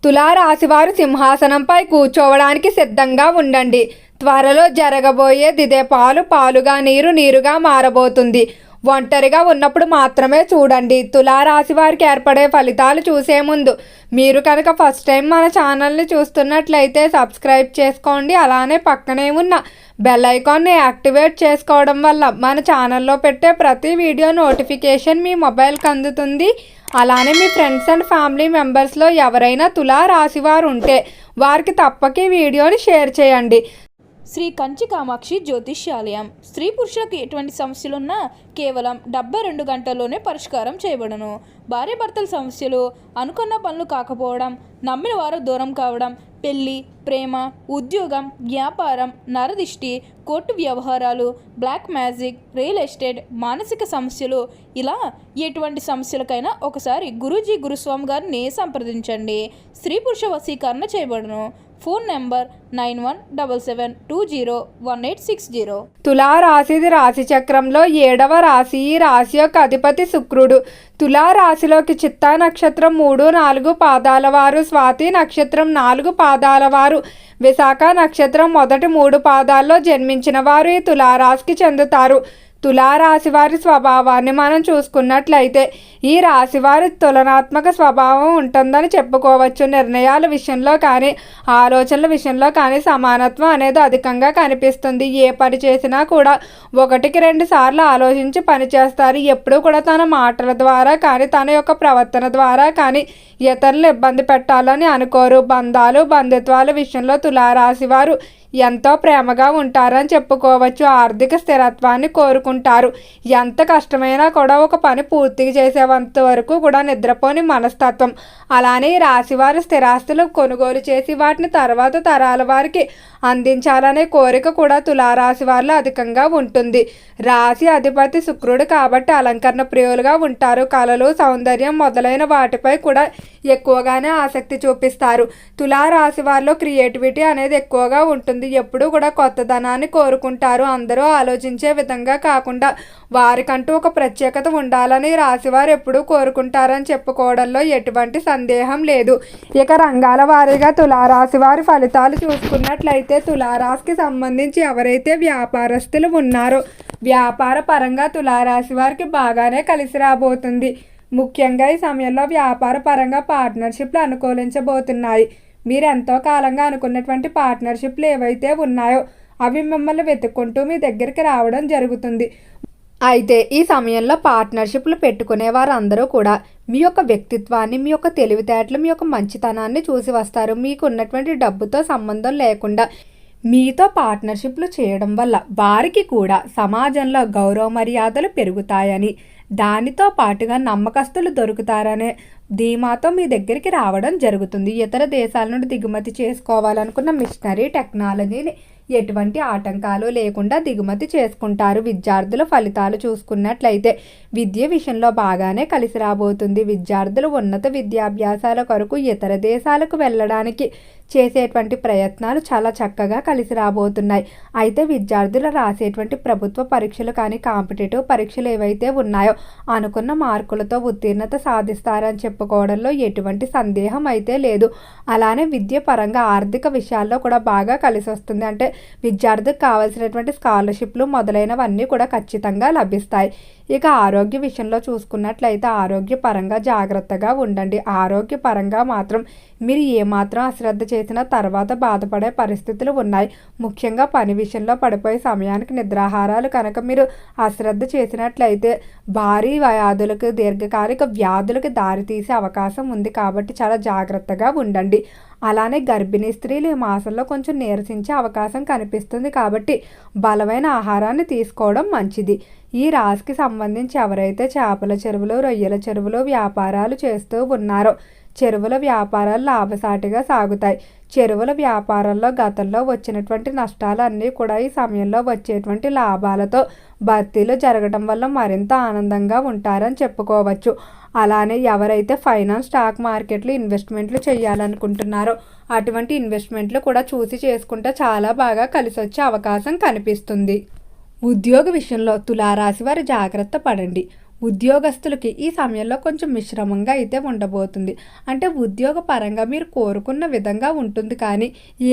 తులారాశివారు సింహాసనంపై కూర్చోవడానికి సిద్ధంగా ఉండండి. త్వరలో జరగబోయేది ఇదే. పాలుగా నీరు నీరుగా మారబోతుంది. ఒంటరిగా ఉన్నప్పుడు మాత్రమే చూడండి. తులారాశి వారికి ఏర్పడే ఫలితాలు చూసే ముందు మీరు కనుక ఫస్ట్ టైం మన ఛానల్ని చూస్తున్నట్లయితే సబ్స్క్రైబ్ చేసుకోండి. అలానే పక్కనే ఉన్న బెల్ ఐకాన్ని యాక్టివేట్ చేసుకోవడం వల్ల మన ఛానల్లో పెట్టే ప్రతి వీడియో నోటిఫికేషన్ మీ మొబైల్కి అందుతుంది. అలానే మీ ఫ్రెండ్స్ అండ్ ఫ్యామిలీ మెంబర్స్లో ఎవరైనా తులారాశివారు ఉంటే వారికి తప్పక ఈ వీడియోని షేర్ చేయండి. శ్రీ కంచి కామాక్షి జ్యోతిష్యాలయం. స్త్రీ పురుషులకు ఎటువంటి సమస్యలున్నా కేవలం 72 గంటల్లోనే పరిష్కారం చేయబడును. భార్యాభర్తల సమస్యలు, అనుకున్న పనులు కాకపోవడం, నమ్మిన వారు దూరం కావడం, పెళ్లి, ప్రేమ, ఉద్యోగం, వ్యాపారం, నరదిష్టి, కోర్టు వ్యవహారాలు, బ్లాక్ మ్యాజిక్, రియల్ ఎస్టేట్, మానసిక సమస్యలు, ఇలా ఎటువంటి సమస్యలకైనా ఒకసారి గురుస్వామి గారిని సంప్రదించండి. స్త్రీ పురుష వశీకరణ చేయబడును. Phone number 9177201860. తులారాశిది రాశి చక్రంలో 7వ రాశి. ఈ రాశి యొక్క అధిపతి శుక్రుడు. తులారాశిలోకి చిత్తా నక్షత్రం 3, 4 పాదాల వారు, స్వాతి నక్షత్రం 4 పాదాల వారు, విశాఖ నక్షత్రం మొదటి 3 పాదాల్లో జన్మించిన వారు ఈ తులారాశికి చెందుతారు. తులారాశి వారి స్వభావాన్ని మనం చూసుకున్నట్లయితే ఈ రాశి వారి తులనాత్మక స్వభావం ఉంటుందని చెప్పుకోవచ్చు. నిర్ణయాల విషయంలో కానీ ఆలోచనల విషయంలో కానీ సమానత్వం అనేది అధికంగా కనిపిస్తుంది. ఏ పని చేసినా కూడా 1-2 సార్లు ఆలోచించి పని చేస్తారు. ఎప్పుడూ కూడా తన మాటల ద్వారా కానీ తన యొక్క ప్రవర్తన ద్వారా కానీ ఇతరులు ఇబ్బంది పెట్టాలని అనుకోరు. బంధుత్వాల విషయంలో తులారాశి వారు ఎంతో ప్రేమగా ఉంటారని చెప్పుకోవచ్చు. ఆర్థిక స్థిరత్వాన్ని కోరుకుంటారు. ఎంత కష్టమైనా కూడా ఒక పని పూర్తిగా చేసేంత వరకు కూడా నిద్రపోని మనస్తత్వం. అలానే రాశివారి స్థిరాస్తులు కొనుగోలు చేసి వాటిని తర్వాత తరాల వారికి అందించాలనే కోరిక కూడా తులారాశి వారిలో అధికంగా ఉంటుంది. రాశి అధిపతి శుక్రుడు కాబట్టి అలంకరణ ప్రియులుగా ఉంటారు. కళలు, సౌందర్యం మొదలైన వాటిపై కూడా ఎక్కువగానే ఆసక్తి చూపిస్తారు. తులారాశి వారిలో క్రియేటివిటీ అనేది ఎక్కువగా ఉంటుంది. ఎప్పుడూ కూడా కొత్తదనాన్ని కోరుకుంటారు. అందరూ ఆలోచించే విధంగా కాకుండా వారికంటూ ఒక ప్రత్యేకత ఉండాలని రాశివారు ఎప్పుడూ కోరుకుంటారని చెప్పుకోవడంలో ఎటువంటి సందేహం లేదు. ఇక రంగాల వారీగా తులారాశి వారి ఫలితాలు చూసుకున్నట్లయితే తులారాశికి సంబంధించి ఎవరైతే వ్యాపారస్తులు ఉన్నారో వ్యాపార పరంగా తులారాశి వారికి బాగానే కలిసి రాబోతుంది. ముఖ్యంగా ఈ సమయంలో వ్యాపార పరంగా పార్ట్నర్షిప్లు అనుకూలించబోతున్నాయి. మీరు ఎంతో కాలంగా అనుకున్నటువంటి పార్ట్నర్షిప్లు ఏవైతే ఉన్నాయో అవి మిమ్మల్ని వెతుక్కుంటూ మీ దగ్గరికి రావడం జరుగుతుంది. అయితే ఈ సమయంలో పార్ట్నర్షిప్లు పెట్టుకునే వారందరూ కూడా మీ యొక్క వ్యక్తిత్వాన్ని, మీ యొక్క తెలివితేటలు, మీ యొక్క మంచితనాన్ని చూసి వస్తారు. మీకు ఉన్నటువంటి డబ్బుతో సంబంధం లేకుండా మీతో పార్ట్నర్షిప్లు చేయడం వల్ల వారికి కూడా సమాజంలో గౌరవ మర్యాదలు పెరుగుతాయని, దానితో పాటుగా నమ్మకస్తులు దొరుకుతారనే ధీమాతో మీ దగ్గరికి రావడం జరుగుతుంది. ఇతర దేశాల నుండి దిగుమతి చేసుకోవాలనుకున్న మిషనరీ టెక్నాలజీని ఎటువంటి ఆటంకాలు లేకుండా దిగుమతి చేసుకుంటారు. విద్యార్థుల ఫలితాలు చూసుకున్నట్లయితే విద్య విషయంలో బాగానే కలిసి రాబోతుంది. విద్యార్థులు ఉన్నత విద్యాభ్యాసాల కొరకు ఇతర దేశాలకు వెళ్ళడానికి చేసేటువంటి ప్రయత్నాలు చాలా చక్కగా కలిసి రాబోతున్నాయి. అయితే విద్యార్థులు రాసేటువంటి ప్రభుత్వ పరీక్షలు కానీ కాంపిటేటివ్ పరీక్షలు ఏవైతే ఉన్నాయో అనుకున్న మార్కులతో ఉత్తీర్ణత సాధిస్తారని చెప్పుకోవడంలో ఎటువంటి సందేహం అయితే లేదు. అలానే విద్య పరంగా ఆర్థిక విషయాల్లో కూడా బాగా కలిసి వస్తుంది. అంటే విద్యార్థికి కావాల్సినటువంటి స్కాలర్షిప్లు మొదలైనవన్నీ కూడా ఖచ్చితంగా లభిస్తాయి. ఇక ఆరోగ్య విషయంలో చూసుకున్నట్లయితే ఆరోగ్యపరంగా జాగ్రత్తగా ఉండండి. ఆరోగ్యపరంగా మాత్రం మీరు ఏమాత్రం అశ్రద్ధ చేసినా తర్వాత బాధపడే పరిస్థితులు ఉన్నాయి. ముఖ్యంగా పని విషయంలో పడిపోయే సమయానికి నిద్రాహారాలు కనుక మీరు అశ్రద్ధ చేసినట్లయితే భారీ వ్యాధులకు, దీర్ఘకాలిక వ్యాధులకు దారితీసే అవకాశం ఉంది. కాబట్టి చాలా జాగ్రత్తగా ఉండండి. అలానే గర్భిణీ స్త్రీలు ఈ మాసంలో కొంచెం నీరసించే అవకాశం కనిపిస్తుంది. కాబట్టి బలమైన ఆహారాన్ని తీసుకోవడం మంచిది. ఈ రాశికి సంబంధించి ఎవరైతే చేపల చెరువులు, రొయ్యల చెరువులు వ్యాపారాలు చేస్తూ ఉన్నారో చెరువుల వ్యాపారాలు లాభసాటిగా సాగుతాయి. చెరువుల వ్యాపారంలో గతంలో వచ్చినటువంటి నష్టాలు అన్నీ కూడా ఈ సమయంలో వచ్చేటువంటి లాభాలతో భర్తీలు జరగడం వల్ల మరింత ఆనందంగా ఉంటారని చెప్పుకోవచ్చు. అలానే ఎవరైతే ఫైనాన్స్, స్టాక్ మార్కెట్లు ఇన్వెస్ట్మెంట్లు చేయాలనుకుంటున్నారో అటువంటి ఇన్వెస్ట్మెంట్లు కూడా చూసి చేసుకుంటే చాలా బాగా కలిసి వచ్చే అవకాశం కనిపిస్తుంది. ఉద్యోగ విషయంలో తులారాశి వారు జాగ్రత్త పడండి. ఉద్యోగస్తులకి ఈ సమయంలో కొంచెం మిశ్రమంగా అయితే ఉండబోతుంది. అంటే ఉద్యోగ పరంగా మీరు కోరుకున్న విధంగా ఉంటుంది, కానీ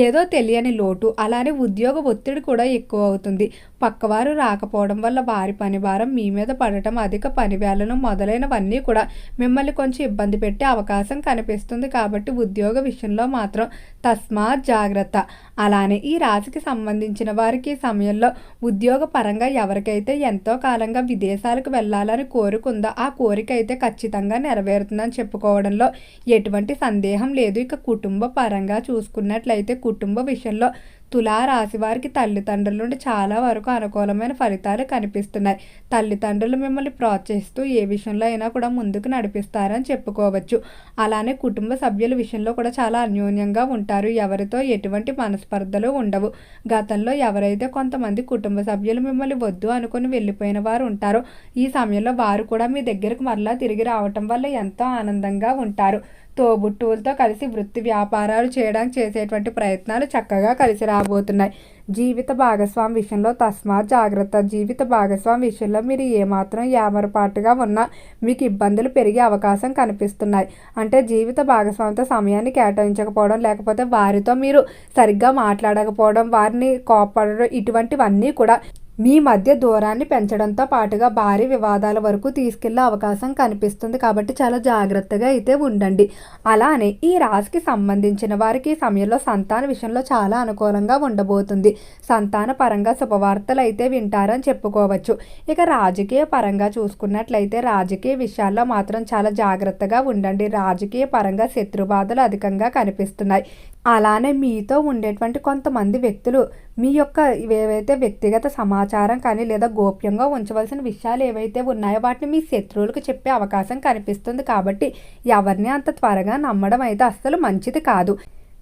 ఏదో తెలియని లోటు, అలానే ఉద్యోగ ఒత్తిడి కూడా ఎక్కువ అవుతుంది. పక్కవారు రాకపోవడం వల్ల వారి పని భారం మీ మీద పడటం, అధిక పని వేళను మొదలైనవన్నీ కూడా మిమ్మల్ని కొంచెం ఇబ్బంది పెట్టే అవకాశం కనిపిస్తుంది. కాబట్టి ఉద్యోగ విషయంలో మాత్రం తస్మాత్ జాగ్రత్త. అలానే ఈ రాశికి సంబంధించిన వారికి ఈ సమయంలో ఉద్యోగ పరంగా ఎవరికైతే ఎంతో కాలంగా విదేశాలకు వెళ్ళాలని కోరుకుందో ఆ కోరిక అయితే ఖచ్చితంగా నెరవేరుతుందని చెప్పుకోవడంలో ఎటువంటి సందేహం లేదు. ఇక కుటుంబ పరంగా చూసుకున్నట్లయితే కుటుంబ విషయంలో తులా రాశి వారికి తల్లిదండ్రుల నుండి చాలా వరకు అనుకూలమైన ఫలితాలు కనిపిస్తున్నాయి. తల్లిదండ్రులు మిమ్మల్ని ప్రోత్సహిస్తూ ఏ విషయంలో అయినా కూడా ముందుకు నడిపిస్తారని చెప్పుకోవచ్చు. అలానే కుటుంబ సభ్యుల విషయంలో కూడా చాలా అన్యోన్యంగా ఉంటారు. ఎవరితో ఎటువంటి మనస్పర్ధలు ఉండవు. గతంలో ఎవరైతే కొంతమంది కుటుంబ సభ్యులు మిమ్మల్ని వద్దు అనుకుని వెళ్ళిపోయిన వారు ఉంటారో ఈ సమయంలో వారు కూడా మీ దగ్గరకు మరలా తిరిగి రావటం వల్ల ఎంతో ఆనందంగా ఉంటారు. తోబుట్టువులతో కలిసి వృత్తి వ్యాపారాలు చేయడానికి చేసేటువంటి ప్రయత్నాలు చక్కగా కలిసి రాబోతున్నాయి. జీవిత భాగస్వామి విషయంలో తస్మాత్ జాగ్రత్త. జీవిత భాగస్వామి విషయంలో మీరు ఏమాత్రం యామరపాటుగా ఉన్నా మీకు ఇబ్బందులు పెరిగే అవకాశం కనిపిస్తున్నాయి. అంటే జీవిత భాగస్వామితో సమయాన్ని కేటాయించకపోవడం, లేకపోతే వారితో మీరు సరిగ్గా మాట్లాడకపోవడం, వారిని కోపడడం, ఇటువంటివన్నీ కూడా మీ మధ్య దూరాన్ని పెంచడంతో పాటుగా భారీ వివాదాల వరకు తీసుకెళ్లే అవకాశం కనిపిస్తుంది. కాబట్టి చాలా జాగ్రత్తగా అయితే ఉండండి. అలానే ఈ రాశికి సంబంధించిన వారికి ఈ సమయంలో సంతాన విషయంలో చాలా అనుకూలంగా ఉండబోతుంది. సంతాన పరంగా శుభవార్తలు అయితే వింటారని చెప్పుకోవచ్చు. ఇక రాజకీయ పరంగా చూసుకున్నట్లయితే రాజకీయ విషయాల్లో మాత్రం చాలా జాగ్రత్తగా ఉండండి. రాజకీయ పరంగా శత్రుబాధలు అధికంగా కనిపిస్తున్నాయి. అలానే మీతో ఉండేటువంటి కొంతమంది వ్యక్తులు మీ యొక్క ఏవైతే వ్యక్తిగత సమాచారం కానీ లేదా గోప్యంగా ఉంచవలసిన విషయాలు ఏవైతే ఉన్నాయో వాటిని మీ శత్రువులకు చెప్పే అవకాశం కనిపిస్తుంది. కాబట్టి ఎవరిని అంత త్వరగా నమ్మడం అయితే అస్సలు మంచిది కాదు.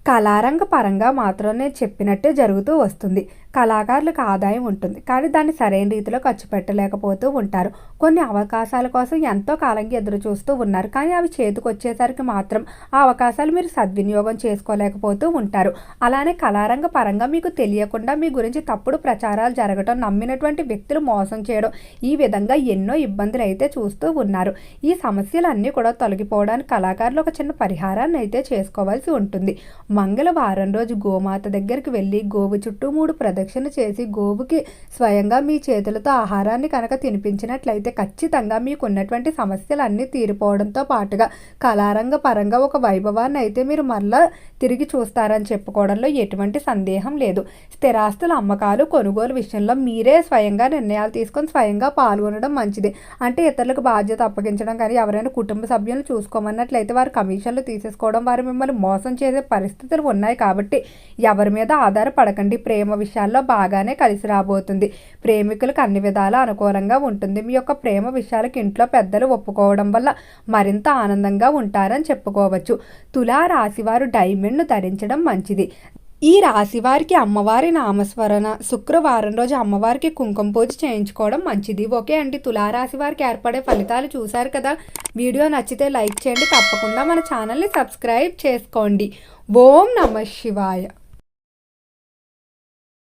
కళారంగ పరంగా మాత్రం నేను చెప్పినట్టే జరుగుతూ వస్తుంది. కళాకారులకు ఆదాయం ఉంటుంది, కానీ దాన్ని సరైన రీతిలో ఖర్చు పెట్టలేకపోతూ ఉంటారు. కొన్ని అవకాశాల కోసం ఎంతో కాలంగా ఎదురు చూస్తూ ఉన్నారు, కానీ అవి చేతికి వచ్చేసరికి మాత్రం ఆ అవకాశాలు మీరు సద్వినియోగం చేసుకోలేకపోతూ ఉంటారు. అలానే కళారంగ పరంగా మీకు తెలియకుండా మీ గురించి తప్పుడు ప్రచారాలు జరగడం, నమ్మినటువంటి వ్యక్తులు మోసం చేయడం, ఈ విధంగా ఎన్నో ఇబ్బందులు అయితే చూస్తూ ఉన్నారు. ఈ సమస్యలన్నీ కూడా తొలగిపోవడానికి కళాకారులు ఒక చిన్న పరిహారాన్ని అయితే చేసుకోవాల్సి ఉంటుంది. మంగళవారం రోజు గోమాత దగ్గరికి వెళ్ళి గోవు చుట్టూ 3 ప్రదక్షిణ చేసి గోవుకి స్వయంగా మీ చేతులతో ఆహారాన్ని కనుక తినిపించినట్లయితే ఖచ్చితంగా మీకు ఉన్నటువంటి సమస్యలన్నీ తీరిపోవడంతో పాటుగా కళారంగ పరంగా ఒక వైభవాన్ని అయితే మీరు మళ్ళా తిరిగి చూస్తారని చెప్పుకోవడంలో ఎటువంటి సందేహం లేదు. స్థిరాస్తుల అమ్మకాలు కొనుగోలు విషయంలో మీరే స్వయంగా నిర్ణయాలు తీసుకొని స్వయంగా పాల్గొనడం మంచిది. అంటే ఇతరులకు బాధ్యత అప్పగించడం కానీ ఎవరైనా కుటుంబ సభ్యులను చూసుకోమన్నట్లయితే వారు కమిషన్లు తీసేసుకోవడం, వారు మిమ్మల్ని మోసం చేసే పరిస్థితులు ఉన్నాయి. కాబట్టి ఎవరి మీద ఆధారపడకండి. ప్రేమ విషయాల్లో బాగానే కలిసి రాబోతుంది. ప్రేమికులకు అన్ని విధాలా అనుకూలంగా ఉంటుంది. మీ యొక్క ప్రేమ విషయాలకు ఇంట్లో పెద్దలు ఒప్పుకోవడం వల్ల మరింత ఆనందంగా ఉంటారని చెప్పుకోవచ్చు. తులా రాశి వారు డైమండ్ను ధరించడం మంచిది. ఈ రాశి వారికి అమ్మవారి నామస్మరణ, శుక్రవారం రోజు అమ్మవారికి కుంకుమ పూజ చేయించుకోవడం మంచిది. ఓకే అండి, తులారాశి వారికి ఏర్పడే ఫలితాలు చూశారు కదా. వీడియో నచ్చితే లైక్ చేయండి. తప్పకుండా మన ఛానల్ని సబ్స్క్రైబ్ చేసుకోండి. ఓం నమః శివాయ.